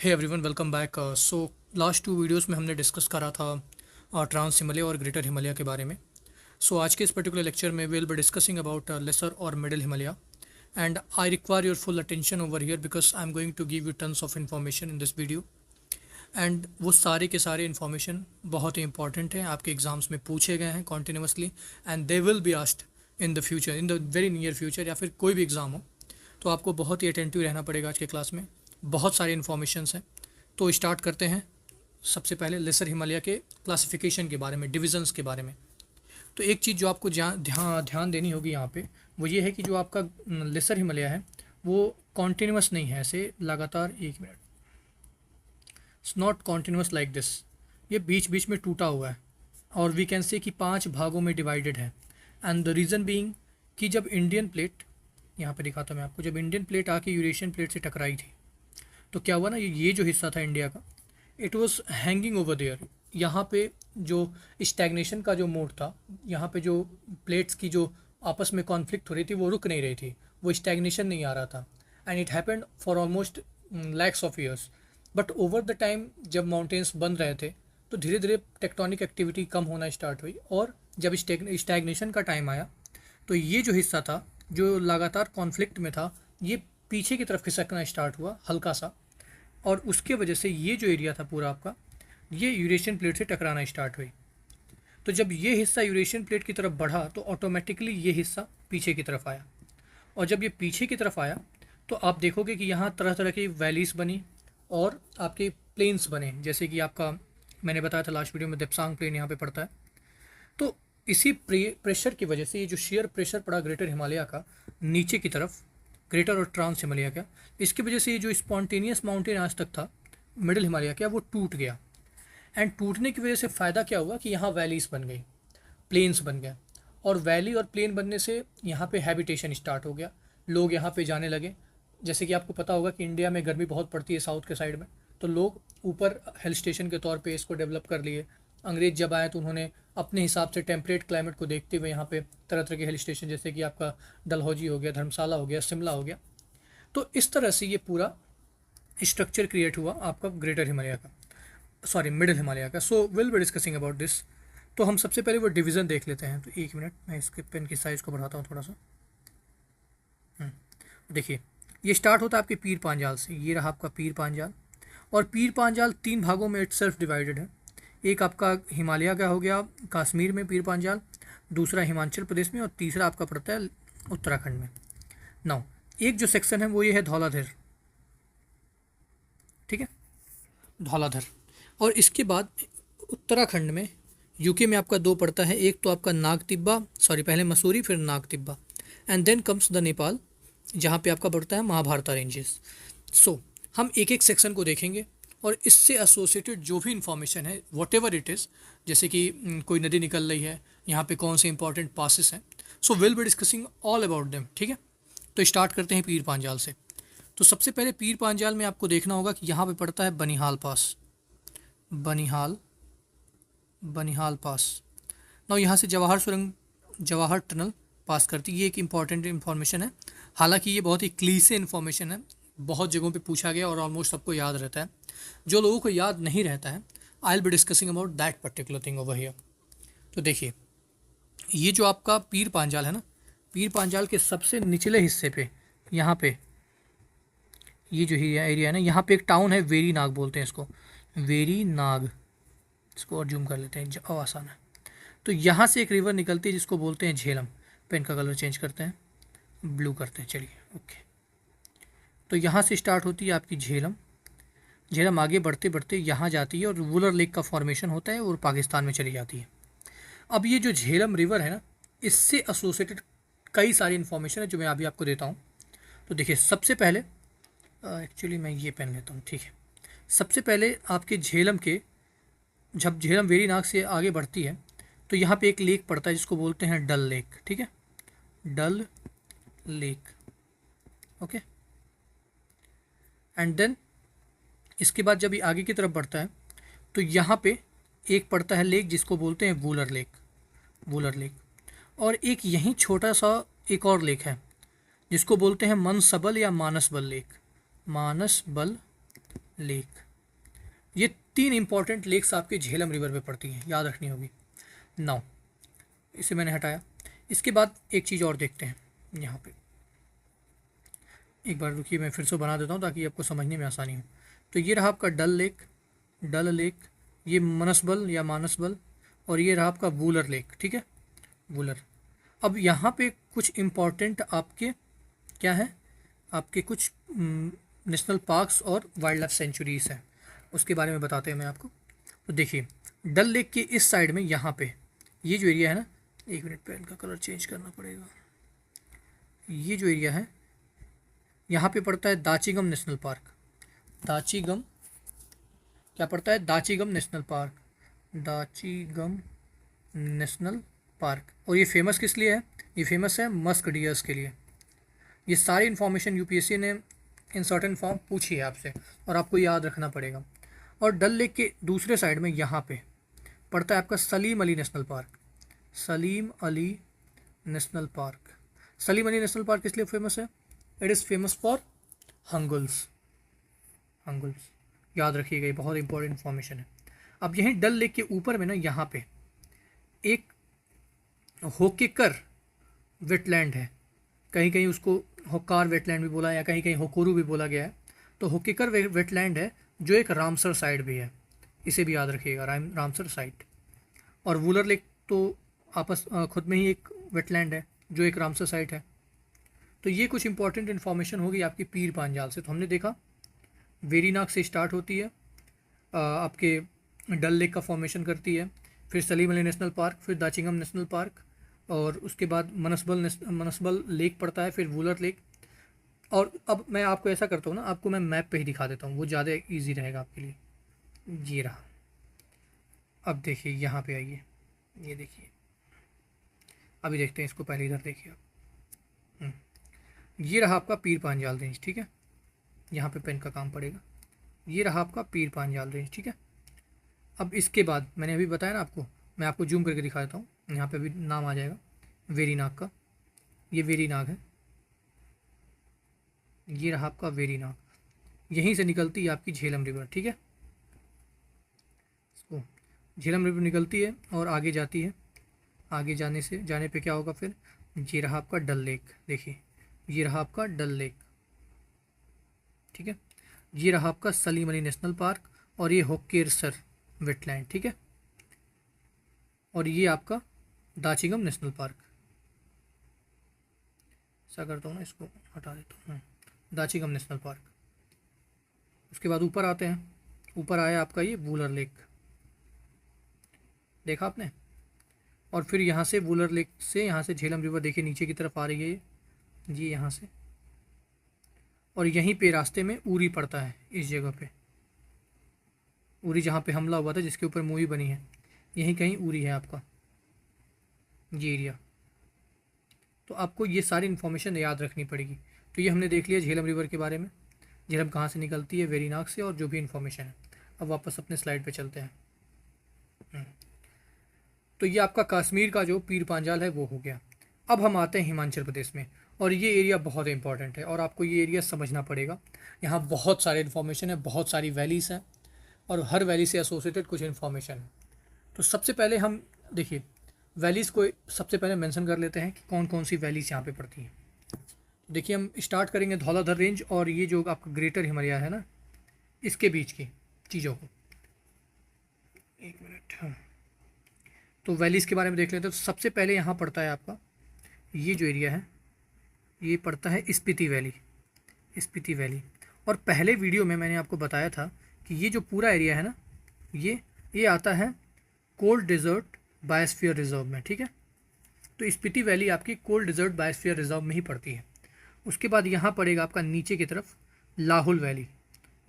हे everyone, welcome back. So last 2 videos में हमने discuss करा था ट्रांस हिमालय और ग्रेटर हिमालय के बारे में। सो आज के इस पर्टिकुलर लेक्चर में will be discussing about lesser और middle Himalaya, and I require your full attention over here because I am going to give you tons of information in this video. And वो सारे के सारे इन्फॉर्मेशन बहुत ही important हैं, आपके exams में पूछे गए हैं continuously, and they will be asked in the future, in the very near future, या फिर कोई भी एग्ज़ाम हो तो आपको बहुत ही अटेंटिव रहना पड़ेगा आज के क्लास में। बहुत सारे इन्फॉर्मेशंस हैं, तो स्टार्ट करते हैं। सबसे पहले लेसर हिमालय के क्लासिफिकेशन के बारे में, डिविजन्स के बारे में। तो एक चीज़ जो आपको ध्यान देनी होगी यहाँ पे, वो ये है कि जो आपका लेसर हिमालय है वो कॉन्टीन्यूस नहीं है, ऐसे लगातार। एक minute, it's not continuous like this, ये बीच बीच में टूटा हुआ है, और वी कैन से कि 5 भागों में डिवाइडेड है। एंड द रीज़न बीइंग कि जब इंडियन प्लेट, यहाँ पे दिखाता हूँ मैं आपको, जब इंडियन प्लेट आके यूरेशियन प्लेट से टकराई थी तो क्या हुआ ना, ये जो हिस्सा था इंडिया का, it was hanging over there. यहाँ पे जो स्टैग्नेशन का जो मोड था, यहाँ पे जो प्लेट्स की जो आपस में कॉन्फ्लिक्ट हो रही थी वो रुक नहीं रही थी, वो स्टैग्नेशन नहीं आ रहा था। And it happened for almost lakhs of years. But over the time जब माउंटेन्स बन रहे थे तो धीरे धीरे टेक्टोनिक एक्टिविटी कम होना स्टार्ट हुई, और जब स्टैग्नेशन का टाइम आया तो ये जो हिस्सा था जो लगातार कॉन्फ्लिक्ट में था, ये पीछे की तरफ खिसकना स्टार्ट हुआ हल्का सा, और उसके वजह से ये जो एरिया था पूरा आपका, ये यूरेशियन प्लेट से टकराना स्टार्ट हुई। तो जब ये हिस्सा यूरेशियन प्लेट की तरफ बढ़ा तो ऑटोमेटिकली ये हिस्सा पीछे की तरफ आया, और जब ये पीछे की तरफ आया तो आप देखोगे कि यहाँ तरह तरह की वैलीज़ बनी और आपके प्लेन्स बने, जैसे कि आपका मैंने बताया था लास्ट वीडियो में, देप्सांग प्लेन यहाँ पे पड़ता है। तो इसी प्रेशर की वजह से ये जो शेयर प्रेशर पड़ा ग्रेटर हिमालय का नीचे की तरफ, ग्रेटर और ट्रांस हिमालय का, इसकी वजह से ये जो स्पॉन्टेनियस माउंटेन आज तक था मिडिल हिमालय का, वो टूट गया। एंड टूटने की वजह से फ़ायदा क्या हुआ कि यहाँ वैलीज़ बन गई, प्लेन्स बन गए, और वैली और प्लेन बनने से यहाँ पे हैबिटेशन स्टार्ट हो गया, लोग यहाँ पे जाने लगे। जैसे कि आपको पता होगा कि इंडिया में गर्मी बहुत पड़ती है साउथ के साइड में, तो लोग ऊपर हिल स्टेशन के तौर पे इसको डेवलप कर लिए। अंग्रेज़ जब आए तो उन्होंने अपने हिसाब से टेम्परेट क्लाइमेट को देखते हुए यहाँ पे तरह तरह के हिल स्टेशन, जैसे कि आपका डलहौजी हो गया, धर्मशाला हो गया, शिमला हो गया। तो इस तरह से ये पूरा स्ट्रक्चर क्रिएट हुआ आपका ग्रेटर हिमालय का, सॉरी मिडिल हिमालय का। So will be discussing about this. तो हम सबसे पहले वो डिवीज़न देख लेते हैं। तो एक मिनट, मैं इसके पेन की साइज़ को बढ़ाता हूँ थोड़ा सा। देखिए, ये स्टार्ट होता है आपके पीर पांजाल से, ये रहा आपका पीर पांजाल, और पीर पांजाल 3 भागों में इट सेल्फ डिवाइडेड है। एक आपका हिमालय का हो गया कश्मीर में पीर पांजाल, दूसरा हिमाचल प्रदेश में, और तीसरा आपका पड़ता है उत्तराखंड में। नाउ एक जो सेक्शन है वो ये है धौलाधर, ठीक है, धौलाधर। और इसके बाद उत्तराखंड में, यूके में आपका 2 पड़ता है, एक तो आपका नाग तिब्बा, सॉरी पहले मसूरी फिर Nag Tibba, and then comes the Nepal, जहाँ पे आपका पड़ता है महाभारता रेंजेस। सो हम एक एक सेक्शन को देखेंगे, और इससे एसोसिएटेड जो भी इंफॉर्मेशन है वॉट एवर इट इज़, जैसे कि कोई नदी निकल रही है, यहाँ पे कौन से इंपॉर्टेंट पासिस हैं, so will be discussing all about them, ठीक है। तो स्टार्ट करते हैं पीर पांजाल से। तो सबसे पहले पीर पांजाल में आपको देखना होगा कि यहाँ पे पड़ता है बनिहाल पास, बनिहाल पास। ना यहाँ से जवाहर टनल पास करती है, ये एक इम्पॉर्टेंट इन्फॉर्मेशन है। हालांकि ये बहुत ही क्लीसे इन्फॉर्मेशन है, बहुत जगहों पे पूछा गया और ऑलमोस्ट सबको याद रहता है। जो लोगों को याद नहीं रहता है, I will be discussing about that particular thing over here. तो देखिए, ये जो आपका पीर पांजाल है ना, पीर पांजाल के सबसे निचले हिस्से पे, यहाँ पे ये जो एरिया है ना, यहाँ पे एक टाउन है, वेरी नाग बोलते हैं इसको, वेरी नाग। इसको और जूम कर लेते हैं, आसान है। तो यहाँ से एक रिवर निकलती है जिसको बोलते हैं झेलम। पेन का कलर चेंज करते हैं, ब्लू करते हैं, चलिए ओके। तो यहाँ से स्टार्ट होती है आपकी झेलम, झेलम आगे बढ़ते बढ़ते यहाँ जाती है और वुलर लेक का फॉर्मेशन होता है और पाकिस्तान में चली जाती है। अब ये जो झेलम रिवर है ना, इससे एसोसिएटेड कई सारी इन्फॉर्मेशन है जो मैं अभी आपको देता हूँ। तो देखिए, सबसे पहले एक्चुअली मैं ये पेन लेता हूँ, ठीक है। सबसे पहले आपके झेलम के, जब झेलम वेरी नाग से आगे बढ़ती है तो यहाँ पे एक लेक पड़ता है जिसको बोलते हैं डल लेक, ठीक है, डल लेक, ओके। एंड देन इसके बाद जब ये आगे की तरफ बढ़ता है तो यहाँ पे एक पड़ता है लेक जिसको बोलते हैं वूलर लेक, और एक यहीं छोटा सा एक और लेक है जिसको बोलते हैं मनसबल या मानसबल लेक, मानसबल लेक। ये 3 इंपॉर्टेंट लेक्स आपके झेलम रिवर पे पड़ती हैं, याद रखनी होगी। नाउ इसे मैंने हटाया। इसके बाद एक चीज़ और देखते हैं यहाँ पे, एक बार रुकिए मैं फिर से बना देता हूँ ताकि आपको समझने में आसानी हो। तो ये रहा आपका डल लेक, डल लेक, ये मनसबल या मानसबल, और ये रहा आपका वूलर लेक, ठीक है, वूलर। अब यहाँ पे कुछ इम्पॉर्टेंट आपके क्या है, आपके कुछ नेशनल पार्क्स और वाइल्ड लाइफ सेंचुरीज हैं, उसके बारे में बताते हैं मैं आपको। तो देखिए डल लेक के इस साइड में यहाँ पे ये जो एरिया है ना, एक मिनट पेन का कलर चेंज करना पड़ेगा। ये जो एरिया है यहाँ पे पड़ता है दाचीगम नेशनल पार्क। दाचीगम क्या पड़ता है, Dachigam national park, Dachigam national park. और ये फेमस किस लिए है, ये फेमस है मस्क डियर्स के लिए। ये सारी इन्फॉर्मेशन यूपीएससी ने इन सर्टेन फॉर्म पूछी है आपसे और आपको याद रखना पड़ेगा। और डल लेक के दूसरे साइड में यहाँ पे पड़ता है आपका Salim Ali national park, Salim Ali national park. Salim Ali national park इसलिए फेमस है, इट इज़ फेमस फॉर हंगुल्स, हंगुल्स, याद रखिएगा, ये बहुत इंपॉर्टेंट इन्फॉर्मेशन है। अब यहीं डल लेक के ऊपर में ना यहाँ पे एक होकेकर वेटलैंड है, कहीं कहीं उसको होकार वेटलैंड भी बोला या कहीं कहीं होकोरू भी बोला गया है। तो होकेकर वेटलैंड है जो एक रामसर साइट भी है, इसे भी याद रखिएगा, रामसर साइट। और वूलर लेक तो आपस खुद में ही एक वेटलैंड है जो एक रामसर साइट है। तो ये कुछ इंपॉर्टेंट इन्फॉर्मेशन होगी आपकी पीर पांजाल से। तो हमने देखा वेरीनाग से स्टार्ट होती है, आपके डल लेक का फॉर्मेशन करती है, फिर सलीम अली नेशनल पार्क, फिर दाचिंगम नेशनल पार्क, और उसके बाद मनसबल लेक पड़ता है, फिर वूलर लेक। और अब मैं आपको ऐसा करता हूँ ना, आपको मैं मैप पे ही दिखा देता हूँ, वो ज़्यादा इजी रहेगा आपके लिए। ये रहा, अब देखिए यहाँ पे आइए, ये देखिए, अभी देखते हैं इसको, पहले इधर देखिए आप। ये रहा आपका पीर पांजाल रेंज, ठीक है, यहाँ पे पेन का काम पड़ेगा। ये रहा आपका पीर पांजाल रेंज, ठीक है। अब इसके बाद मैंने अभी बताया ना आपको, मैं आपको जूम करके दिखा देता हूँ, यहाँ पे भी नाम आ जाएगा वेरीनाग का, ये वेरीनाग है, ये रहा आपका वेरीनाग। यहीं से निकलती है आपकी झेलम रिवर, ठीक है, इसको झेलम रिवर निकलती है और आगे जाती है। आगे जाने पे क्या होगा फिर, ये रहा आपका डल लेक, देखिए ये रहा आपका डल लेक, ठीक है, ये रहा आपका सलीम अली नेशनल पार्क, और ये होकेरसर वेटलैंड, ठीक है, और ये आपका दाचिंगम नेशनल पार्क। ऐसा करता हूँ ना, इसको हटा देता हूँ, दाचिंगम नेशनल पार्क। उसके बाद ऊपर आते हैं, ऊपर आया आपका ये वूलर लेक, देखा आपने। और फिर यहाँ से वूलर लेक से यहाँ से झेलम रिवर देखिए नीचे की तरफ आ रही है ये यहाँ से, और यहीं पे रास्ते में उरी पड़ता है, इस जगह पे उरी, जहाँ पे हमला हुआ था जिसके ऊपर मूवी बनी है, यहीं कहीं उरी है आपका ये एरिया। तो आपको ये सारी इन्फॉर्मेशन याद रखनी पड़ेगी। तो ये हमने देख लिया झेलम रिवर के बारे में, झेलम कहाँ से निकलती है, वेरीनाग से, और जो भी इन्फॉर्मेशन है। अब वापस अपने स्लाइड पे चलते हैं। तो ये आपका कश्मीर का जो पीर पांजाल है वो हो गया। अब हम आते हैं हिमाचल प्रदेश में, और ये एरिया बहुत इंपॉर्टेंट है और आपको ये एरिया समझना पड़ेगा। यहाँ बहुत सारे इन्फॉर्मेशन है, बहुत सारी वैलीज़ हैं, और हर वैली से एसोसिएटेड कुछ इन्फॉर्मेशन है। तो सबसे पहले हम देखिए वैलीज़ को सबसे पहले मेंशन कर लेते हैं कि कौन कौन सी वैलीज़ यहाँ पे पड़ती हैं। देखिए हम स्टार्ट करेंगे धौलाधर रेंज और ये जो आपका ग्रेटर हिमालय है ना, इसके बीच की चीज़ों को, एक मिनट, हाँ। तो वैलीज़ के बारे में देख लेते हैं। तो सबसे पहले यहाँ पड़ता है आपका ये जो एरिया है, ये पड़ता है स्पीति वैली, स्पीति वैली। और पहले वीडियो में मैंने आपको बताया था कि ये जो पूरा एरिया है ना, ये आता है कोल्ड डेजर्ट बायोस्फीयर रिजर्व में, ठीक है। तो स्पीति वैली आपकी कोल्ड डेजर्ट बायोस्फीयर रिजर्व में ही पड़ती है। उसके बाद यहाँ पड़ेगा आपका नीचे की तरफ लाहौल वैली,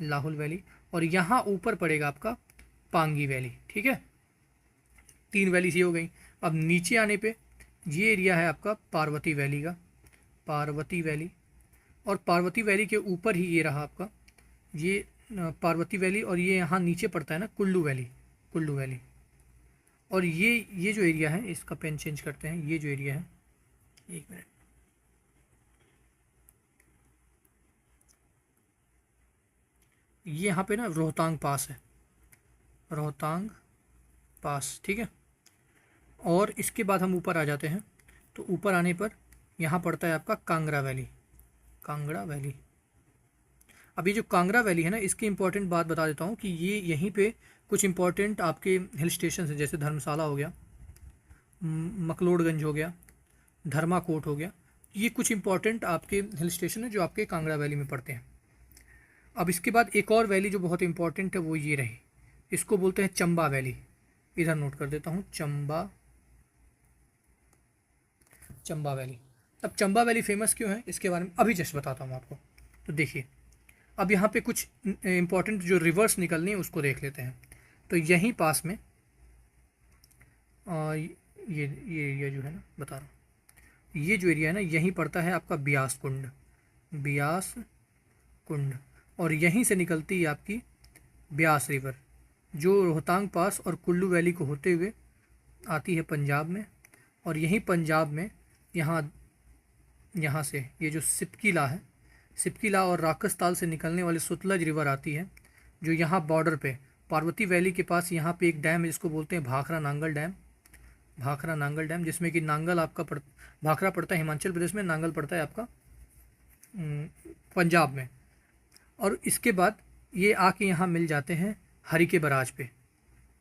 लाहौल वैली, और यहाँ ऊपर पड़ेगा आपका पांगी वैली, ठीक है। 3 वैली सी हो गई। अब नीचे आने पे ये एरिया है आपका पार्वती वैली का, पार्वती वैली, और पार्वती वैली के ऊपर ही ये रहा आपका ये पार्वती वैली, और ये यहाँ नीचे पड़ता है ना कुल्लू वैली, कुल्लू वैली। और ये जो एरिया है, इसका पेन चेंज करते हैं, ये जो एरिया है, एक मिनट, ये यहाँ पे ना रोहतांग पास है, रोहतांग पास, ठीक है। और इसके बाद हम ऊपर आ जाते हैं, तो ऊपर आने पर यहाँ पड़ता है आपका कांगड़ा वैली, कांगड़ा वैली। अब ये जो कांगड़ा वैली है ना, इसकी इंपॉर्टेंट बात बता देता हूँ कि ये यहीं पे कुछ इंपॉर्टेंट आपके हिल स्टेशन हैं, जैसे धर्मशाला हो गया, मकलोडगंज हो गया, धर्माकोट हो गया। ये कुछ इंपॉर्टेंट आपके हिल स्टेशन है जो आपके कांगड़ा वैली में पड़ते हैं। अब इसके बाद एक और वैली जो बहुत इंपॉर्टेंट है वो ये रही, इसको बोलते हैं चंबा वैली। इधर नोट कर देता हूँ, चंबा, चंबा वैली। अब चंबा वैली फेमस क्यों है इसके बारे में अभी जस्ट बताता हूँ आपको। तो देखिए, अब यहाँ पे कुछ इंपॉर्टेंट जो रिवर्स निकलनी है उसको देख लेते हैं। तो यहीं पास में ये एरिया जो है ना, बता रहा हूँ, ये जो एरिया है ना, यहीं पड़ता है आपका ब्यास कुंड, ब्यास कुंड। और यहीं से निकलती है आपकी ब्यास रिवर, जो रोहतांग पास और कुल्लू वैली को होते हुए आती है पंजाब में। और यहीं पंजाब में यहाँ से ये जो सिपकीला है, सिपकीला और राकसताल से निकलने वाली सुतलज रिवर आती है, जो यहाँ बॉर्डर पे पार्वती वैली के पास यहाँ पे एक डैम है जिसको बोलते हैं भाखरा नांगल डैम, भाखरा नांगल डैम, जिसमें कि नांगल आपका भाखरा पड़ता है हिमाचल प्रदेश में, नांगल पड़ता है आपका पंजाब में। और इसके बाद ये आके यहाँ मिल जाते हैं हरिके बराज पे,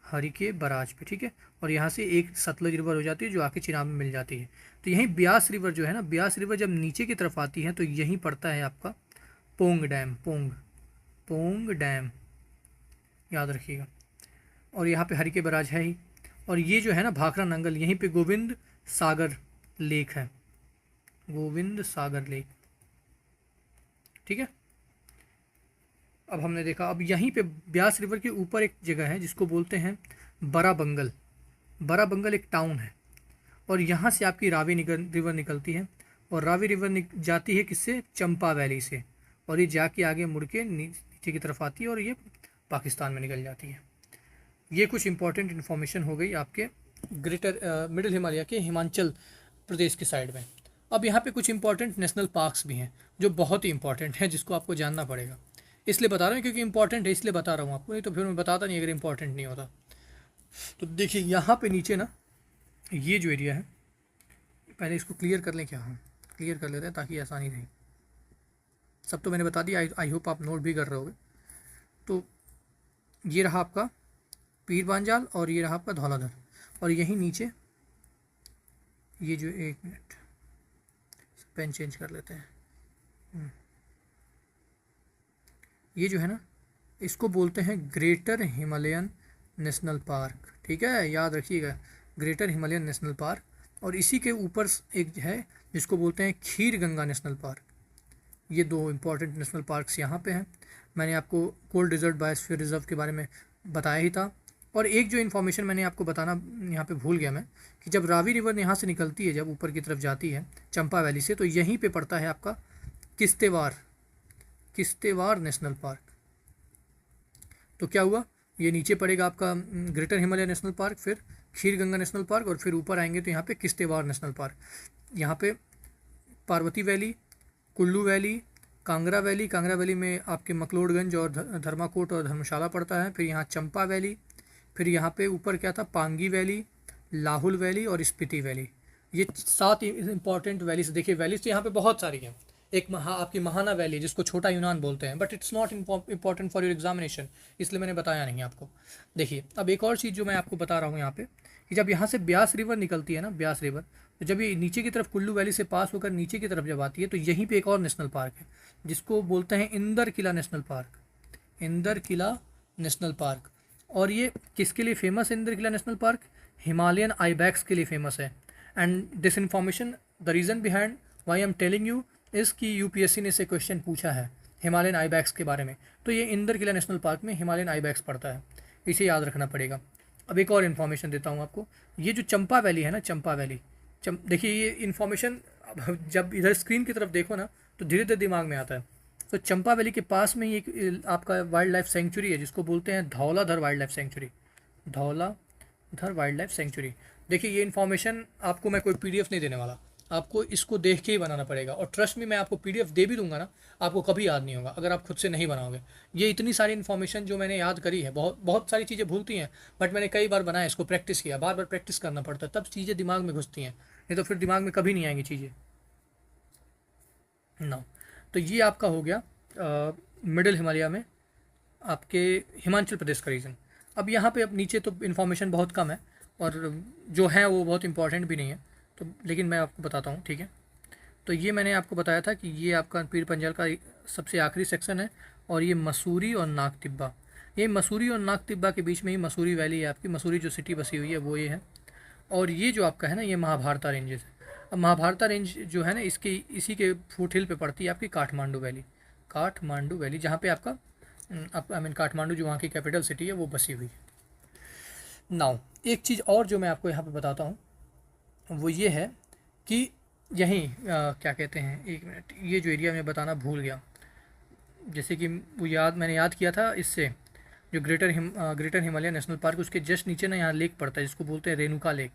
हरिके बराज पे, ठीक है। और यहाँ से एक सतलज रिवर हो जाती है जो आके चिनाब में मिल जाती है। तो यहीं ब्यास रिवर जो है ना, ब्यास रिवर जब नीचे की तरफ आती है तो यहीं पड़ता है आपका पोंग डैम, पोंग डैम, याद रखिएगा। और यहाँ पे हरिके बराज है ही। और ये जो है ना भाखरा नंगल, यहीं पे गोविंद सागर लेक है, गोविंद सागर लेक, ठीक है। अब हमने देखा, अब यहीं पे ब्यास रिवर के ऊपर एक जगह है जिसको बोलते हैं बड़ा बंगल, बड़ा बंगल एक टाउन है। और यहाँ से आपकी रावी रिवर निकलती है, और रावी रिवर जाती है किससे, चंपा वैली से, और ये जाके आगे मुड़ के नीचे की तरफ आती है और ये पाकिस्तान में निकल जाती है। ये कुछ इंपॉर्टेंट इन्फॉर्मेशन हो गई आपके ग्रेटर मिडिल हिमालय के हिमाचल प्रदेश के साइड में। अब यहाँ पे कुछ इंपॉर्टेंट नेशनल पार्क्स भी हैं जो बहुत ही इंपॉर्टेंट हैं, जिसको आपको जानना पड़ेगा। इसलिए बता रहा हूँ क्योंकि इंपॉर्टेंट है, इसलिए बता रहा हूँ आपको, नहीं तो फिर मैं बताता नहीं अगर इंपॉर्टेंट नहीं होता। तो देखिए यहाँ पे नीचे ना ये जो एरिया है, पहले इसको क्लियर कर लें क्या, हम क्लियर कर लेते हैं ताकि आसानी रहे। सब तो मैंने बता दिया, आई होप आप नोट भी कर रहे होगे। तो ये रहा आपका पीर बांजाल और ये रहा आपका धौलाधर, और यहीं नीचे ये जो, एक मिनट पेन चेंज कर लेते हैं, ये जो है ना इसको बोलते हैं ग्रेटर हिमालयन नेशनल पार्क, ठीक है, याद रखिएगा, ग्रेटर हिमालयन नेशनल पार्क। और इसी के ऊपर एक है जिसको बोलते हैं खीर गंगा नेशनल पार्क। ये दो इम्पॉर्टेंट नेशनल पार्क्स यहाँ पे हैं। मैंने आपको कोल्ड डेजर्ट बायोस्फीयर रिजर्व के बारे में बताया ही था। और एक जो इन्फॉर्मेशन मैंने आपको बताना यहाँ पे भूल गया मैं, कि जब रावी रिवर यहाँ से निकलती है, जब ऊपर की तरफ जाती है चंपा वैली से, तो यहीं पे पड़ता है आपका किश्तेवार, किश्तेवार नेशनल पार्क। तो क्या हुआ, ये नीचे पड़ेगा आपका ग्रेटर हिमालय नेशनल पार्क, फिर खीर गंगा नेशनल पार्क, और फिर ऊपर आएंगे तो यहाँ पे किश्तेवार नेशनल पार्क। यहाँ पे Parvati valley, Kullu valley, Kangra valley, Kangra valley में आपके मकलोडगंज और धर्माकोट और धर्मशाला पड़ता है। फिर यहाँ चंपा वैली, फिर यहाँ पे ऊपर क्या था, पांगी वैली, लाहुल वैली और स्पीति वैली। ये 7 इंपॉर्टेंट वैलीज। देखिए वैलीज तो यहाँ पे बहुत सारी हैं। एक आपकी महाना वैली जिसको छोटा यूनान बोलते हैं, but it's not important for your examination, इसलिए मैंने बताया नहीं आपको। देखिए अब एक और चीज़ जो मैं आपको बता रहा हूँ यहाँ पे, कि जब यहाँ से ब्यास रिवर निकलती है ना, ब्यास रिवर, तो जब ये नीचे की तरफ कुल्लू वैली से पास होकर नीचे की तरफ जब आती है, तो यहीं पे एक और नेशनल पार्क है जिसको बोलते हैं इंदर किला नेशनल पार्क, इंदर किला नेशनल पार्क। और ये किसके लिए फेमस है इंदर किला नेशनल पार्क, हिमालयन आईबैक्स के लिए फेमस है। And this information, the reason behind why I am telling you is कि यूपीएससी ने से क्वेश्चन पूछा है हिमालयन आईबैक्स के बारे में। तो ये इंदर किला नेशनल पार्क में हिमालयन आईबैक्स पड़ता है, इसे याद रखना पड़ेगा। अब एक और इन्फॉर्मेशन देता हूँ आपको, ये जो चंपा वैली है ना, चंपा वैली, देखिए ये इन्फॉर्मेशन जब इधर स्क्रीन की तरफ देखो ना तो धीरे धीरे दिमाग में आता है। तो चंपा वैली के पास में ही एक आपका वाइल्ड लाइफ सेंचुरी है जिसको बोलते हैं Dhauladhar wild life sanctuary, Dhauladhar wild life sanctuary. देखिए ये इन्फॉर्मेशन आपको मैं कोई पीडीएफ नहीं देने वाला, आपको इसको देख के ही बनाना पड़ेगा, और ट्रस्ट में मैं आपको पीडीएफ दे भी दूंगा ना, आपको कभी याद नहीं होगा अगर आप खुद से नहीं बनाओगे। ये इतनी सारी इन्फॉर्मेशन जो मैंने याद करी है, बहुत बहुत सारी चीज़ें भूलती हैं, बट मैंने कई बार बनाया, इसको प्रैक्टिस किया, बार बार प्रैक्टिस करना पड़ता है, तब चीज़ें दिमाग में घुसती हैं, नहीं तो फिर दिमाग में कभी नहीं आएंगी चीज़ें ना। तो ये आपका हो गया मिडिल हिमालय में आपके हिमाचल प्रदेश का रीजन। अब यहाँ पे अब नीचे तो इन्फॉर्मेशन बहुत कम है, और जो है वो बहुत इंपॉर्टेंट भी नहीं है, तो लेकिन मैं आपको बताता हूँ, ठीक है। तो ये मैंने आपको बताया था कि ये आपका पीर पंजाल का सबसे आखिरी सेक्शन है, और ये मसूरी और नाग तिब्बा, ये मसूरी और नाग तिब्बा के बीच में ही मसूरी वैली है आपकी, मसूरी जो सिटी बसी हुई है वो ये है। और ये जो आपका है ना, ये महाभारता रेंजेस है। अब महाभारता रेंज जो है ना, इसके इसी के फुट हिल पे पड़ती है आपकी काठमांडू वैली, काठमांडू वैली, जहाँ पे आपका आई मीन काठमांडू जो वहाँ की कैपिटल सिटी है वो बसी हुई है। नाउ एक चीज़ और जो मैं आपको यहाँ पे बताता हूँ वो ये है कि यहीं क्या कहते हैं, एक मिनट, ये जो एरिया मैं बताना भूल गया, जैसे कि वो मैंने याद किया था इससे, जो ग्रेटर हिमालय नेशनल पार्क, उसके जस्ट नीचे ना यहाँ लेक पड़ता है जिसको बोलते हैं रेणुका लेक,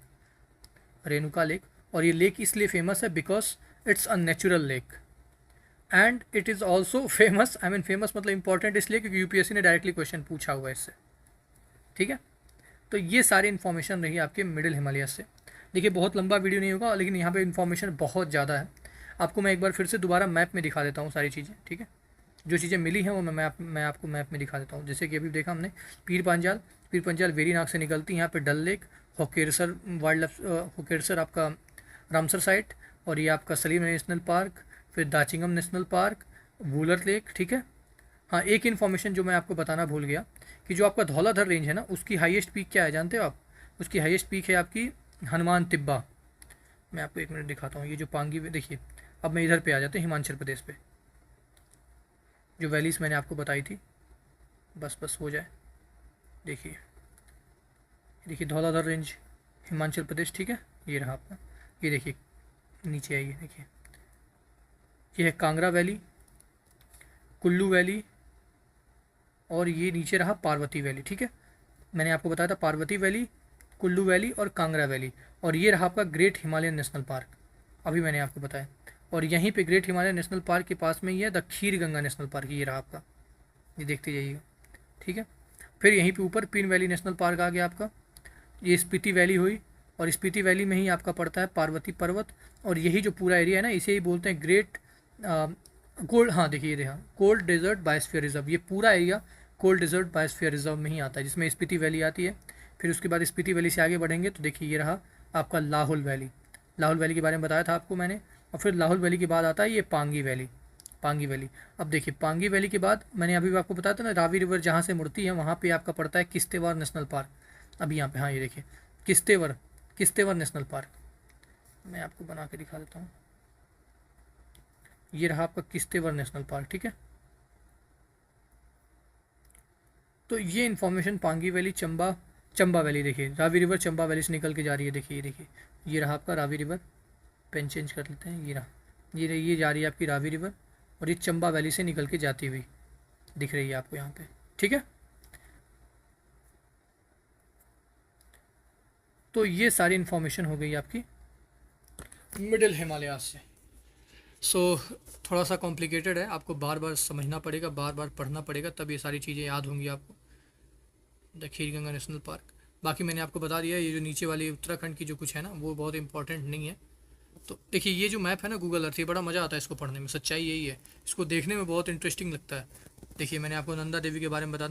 रेणुका लेक। और ये लेक इसलिए फेमस है because it's a natural lake, and it is also famous, I mean famous मतलब इंपॉर्टेंट इसलिए क्योंकि यूपीएससी ने डायरेक्टली क्वेश्चन पूछा हुआ है इससे, ठीक है। तो ये सारी इन्फॉर्मेशन रही आपके मिडिल हिमालय से। देखिए बहुत लंबा वीडियो नहीं होगा, लेकिन यहाँ पे इन्फॉर्मेशन बहुत ज़्यादा है। आपको मैं एक बार फिर से दोबारा मैप में दिखा देता हूँ सारी चीज़ें, ठीक है। जो चीज़ें मिली हैं वो मैं आपको मैप में दिखा देता हूँ। जैसे कि अभी देखा हमने पीर पंजाल वेरीनाग से निकलती है, यहाँ पे डल लेक, होकेरसर वाइल्ड लाइफ, होकेरसर आपका रामसर साइट, और ये आपका सलीम नेशनल पार्क, फिर Dachigam national park, Wular lake, ठीक है। हाँ एक इन्फॉर्मेशन जो मैं आपको बताना भूल गया कि जो आपका धौलाधर रेंज है ना, उसकी हाईएस्ट पीक क्या है जानते हो आप? उसकी हाईएस्ट पीक है आपकी हनुमान तिब्बा। मैं आपको एक मिनट दिखाता हूँ, ये जो पांगी देखिए, अब मैं इधर पे आ जाते हैं हिमाचल प्रदेश पे, जो वैलीज़ मैंने आपको बताई थी, बस हो जाए, देखिए देखिए धौलाधर रेंज हिमाचल प्रदेश, ठीक है। ये रहा आपका, ये देखिए नीचे आइए, देखिए ये है कांगड़ा वैली, कुल्लू वैली, और ये नीचे रहा पार्वती वैली, ठीक है। मैंने आपको बताया था पार्वती वैली, कुल्लू वैली और कांगड़ा वैली, और ये रहा आपका ग्रेट हिमालयन नेशनल पार्क, अभी मैंने आपको बताया। और यहीं पे ग्रेट हिमालयन नेशनल पार्क के पास में ही है the kheer Ganga national park, ये रहा आपका, ये देखते जाइएगा, ठीक है। फिर यहीं पे ऊपर पिन वैली नेशनल पार्क आ गया आपका, ये स्पीति वैली हुई, और स्पीति वैली में ही आपका पड़ता है पार्वती पर्वत, और यही जो पूरा एरिया है ना, इसे ही बोलते हैं ग्रेट कोल्ड, हाँ देखिए देखा, कोल्ड डेजर्ट बायोस्फीयर रिजर्व, ये पूरा area cold desert biosphere reserve में ही आता है, जिसमें स्पीति वैली आती है। फिर उसके बाद स्पीति वैली से आगे बढ़ेंगे तो देखिए ये रहा आपका लाहौल वैली, लाहौल वैली के बारे में बताया था आपको मैंने। और फिर लाहौल वैली के बाद आता है ये पांगी वैली, पांगी वैली। अब देखिए पांगी वैली के बाद मैंने अभी आपको बताया था ना, रावी रिवर जहाँ से मुड़ती है वहाँ पे आपका पड़ता है किश्तवाड़ नेशनल पार्क। अभी यहाँ पे, हाँ ये देखिए किश्तवाड़ नेशनल पार्क, मैं आपको बना के दिखा देता हूँ, ये रहा आपका किश्तवाड़ नेशनल पार्क, ठीक है। तो ये information Pangi valley, Chamba valley, देखिए रावी रिवर चंबा वैली से निकल के जा रही है, देखिए ये रहा आपका रावी रिवर, पेन चेंज कर लेते हैं, ये रहा, ये जा रही है आपकी रावी रिवर, और ये चंबा वैली से निकल के जाती हुई दिख रही है आपको यहाँ पे, ठीक है। तो ये सारी इन्फॉर्मेशन हो गई आपकी मिडिल हिमालय से। थोड़ा सा कॉम्प्लिकेटेड है, आपको बार बार समझना पड़ेगा, बार बार पढ़ना पड़ेगा, तब ये सारी चीज़ें याद होंगी आपको। The kheer Ganga national park, बाकी मैंने आपको बता दिया, ये जो नीचे वाली उत्तराखंड की जो कुछ है ना वो बहुत इंपॉर्टेंट नहीं है। तो देखिए ये जो मैप है ना गूगल अर्थ, ये बड़ा मज़ा आता है इसको पढ़ने में, सच्चाई यही है, इसको देखने में बहुत इंटरेस्टिंग लगता है। देखिए मैंने आपको नंदा देवी के बारे में बताया,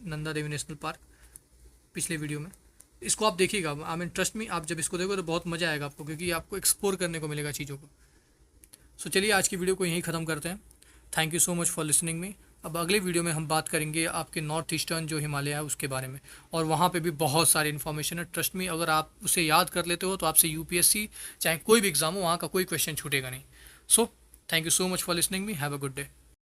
नंदा देवी नेशनल पार्क पिछले वीडियो में, इसको आप देखिएगा, आई मीन ट्रस्ट मी, आप जब इसको देखो तो बहुत मज़ा आएगा आपको, क्योंकि आपको एक्सप्लोर करने को मिलेगा चीज़ों को। सो चलिए आज की वीडियो को यहीं ख़त्म करते हैं। Thank you so much for listening me. अब अगले वीडियो में हम बात करेंगे आपके नॉर्थ ईस्टर्न जो हिमालय है उसके बारे में, और वहाँ पे भी बहुत सारी इन्फॉर्मेशन है, ट्रस्ट मी, अगर आप उसे याद कर लेते हो तो आपसे यूपीएससी चाहे कोई भी एग्जाम हो वहाँ का कोई क्वेश्चन छूटेगा नहीं। So thank you so much for listening me, have a good day.